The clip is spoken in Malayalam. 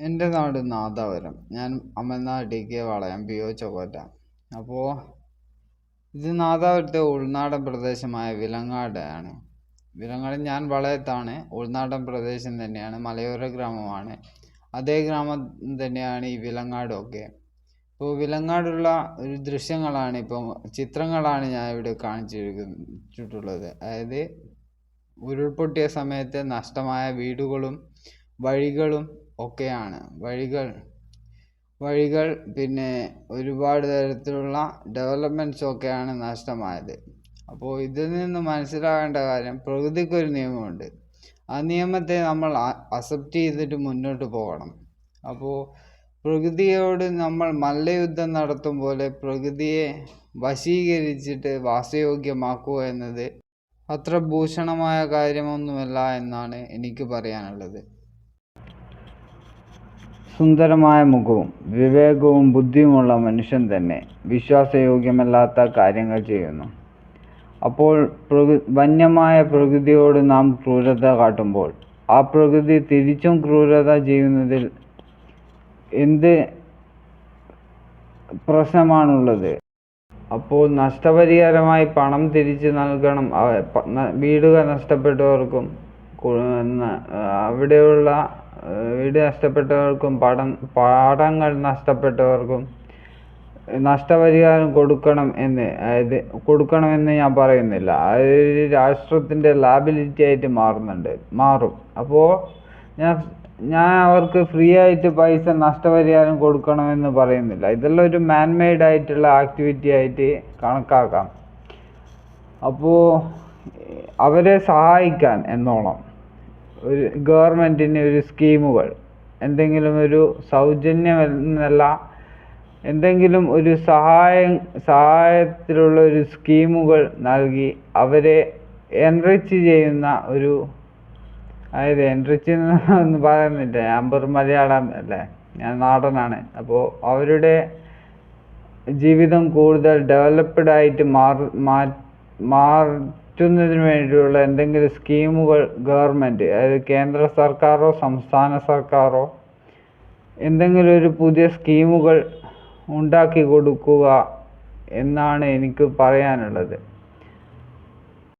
എൻ്റെ നാട് നാദാപുരം. ഞാൻ അമൽനാട് DK വളയം PO ചൊവ്വറ്റ. അപ്പോൾ ഇത് നാദാപുരത്തെ ഉൾനാടൻ പ്രദേശമായ വിലങ്ങാട് ആണ്. വിലങ്ങാട് ഞാൻ വളയത്താണ്. ഉൾനാടൻ പ്രദേശം തന്നെയാണ്, മലയോര ഗ്രാമമാണ്. അതേ ഗ്രാമം തന്നെയാണ് ഈ വിലങ്ങാടൊക്കെ. ഇപ്പോൾ വിലങ്ങാടുള്ള ഒരു ദൃശ്യങ്ങളാണ്, ഇപ്പം ചിത്രങ്ങളാണ് ഞാൻ ഇവിടെ കാണിച്ചിട്ടുള്ളത്. അതായത് ഉരുൾപൊട്ടിയ സമയത്ത് നഷ്ടമായ വീടുകളും വഴികളും ഒക്കെയാണ്. വഴികൾ പിന്നെ ഒരുപാട് തരത്തിലുള്ള ഡെവലപ്മെൻറ്റ്സ് ഒക്കെയാണ് നഷ്ടമായത്. അപ്പോൾ ഇതിൽ നിന്ന് മനസ്സിലാകേണ്ട കാര്യം, പ്രകൃതിക്കൊരു നിയമമുണ്ട്. ആ നിയമത്തെ നമ്മൾ അക്സെപ്റ്റ് ചെയ്തിട്ട് മുന്നോട്ട് പോകണം. അപ്പോൾ പ്രകൃതിയോട് നമ്മൾ മല്ലയുദ്ധം നടത്തും പോലെ പ്രകൃതിയെ വശീകരിച്ചിട്ട് വാസയോഗ്യമാക്കുക എന്നത് അത്ര ഭൂഷണമായ കാര്യമൊന്നുമല്ല എന്നാണ് എനിക്ക് പറയാനുള്ളത്. സുന്ദരമായ മുഖവും വിവേകവും ബുദ്ധിയുമുള്ള മനുഷ്യൻ തന്നെ വിശ്വാസയോഗ്യമല്ലാത്ത കാര്യങ്ങൾ ചെയ്യുന്നു. അപ്പോൾ വന്യമായ പ്രകൃതിയോട് നാം ക്രൂരത കാട്ടുമ്പോൾ ആ പ്രകൃതി തിരിച്ചും ക്രൂരത ചെയ്യുന്നതിൽ എന്ത് പ്രശ്നമാണുള്ളത്? അപ്പോൾ നഷ്ടപരിഹാരമായി പണം തിരിച്ചു നൽകണം. വീടുകൾ നഷ്ടപ്പെട്ടവർക്കും അവിടെയുള്ള വീട് നഷ്ടപ്പെട്ടവർക്കും പാടങ്ങൾ നഷ്ടപ്പെട്ടവർക്കും നഷ്ടപരിഹാരം കൊടുക്കണമെന്ന് ഞാൻ പറയുന്നില്ല. അതൊരു രാഷ്ട്രത്തിൻ്റെ ലാബിലിറ്റി ആയിട്ട് മാറും. അപ്പോൾ ഞാൻ അവർക്ക് ഫ്രീ ആയിട്ട് പൈസ നഷ്ടപരിഹാരം കൊടുക്കണമെന്ന് പറയുന്നില്ല. ഇതെല്ലാം ഒരു മാൻമെയ്ഡ് ആയിട്ടുള്ള ആക്ടിവിറ്റി ആയിട്ട് കണക്കാക്കാം. അപ്പോൾ അവരെ സഹായിക്കാൻ എന്നോണം ഒരു ഗവൺമെൻറ്റിന് ഒരു സ്കീമുകൾ, എന്തെങ്കിലും ഒരു സൗജന്യം എന്നല്ല, എന്തെങ്കിലും ഒരു സഹായത്തിലുള്ള ഒരു സ്കീമുകൾ നൽകി അവരെ എൻറിച്ച് ചെയ്യുന്ന ഒരു, അതായത് എൻറിച്ച് എന്ന് പറയുന്നില്ല, ഞാൻ വെറും മലയാളം അല്ലേ, ഞാൻ നാടനാണ്. അപ്പോൾ അവരുടെ ജീവിതം കൂടുതൽ ഡെവലപ്ഡ് ആയിട്ട് മാറ്റുന്നതിന് വേണ്ടിയുള്ള എന്തെങ്കിലും സ്കീമുകൾ ഗവൺമെൻറ്, അതായത് കേന്ദ്ര സർക്കാരോ സംസ്ഥാന സർക്കാരോ എന്തെങ്കിലും ഒരു പുതിയ സ്കീമുകൾ ഉണ്ടാക്കി കൊടുക്കുക എന്നാണ് എനിക്ക് പറയാനുള്ളത്.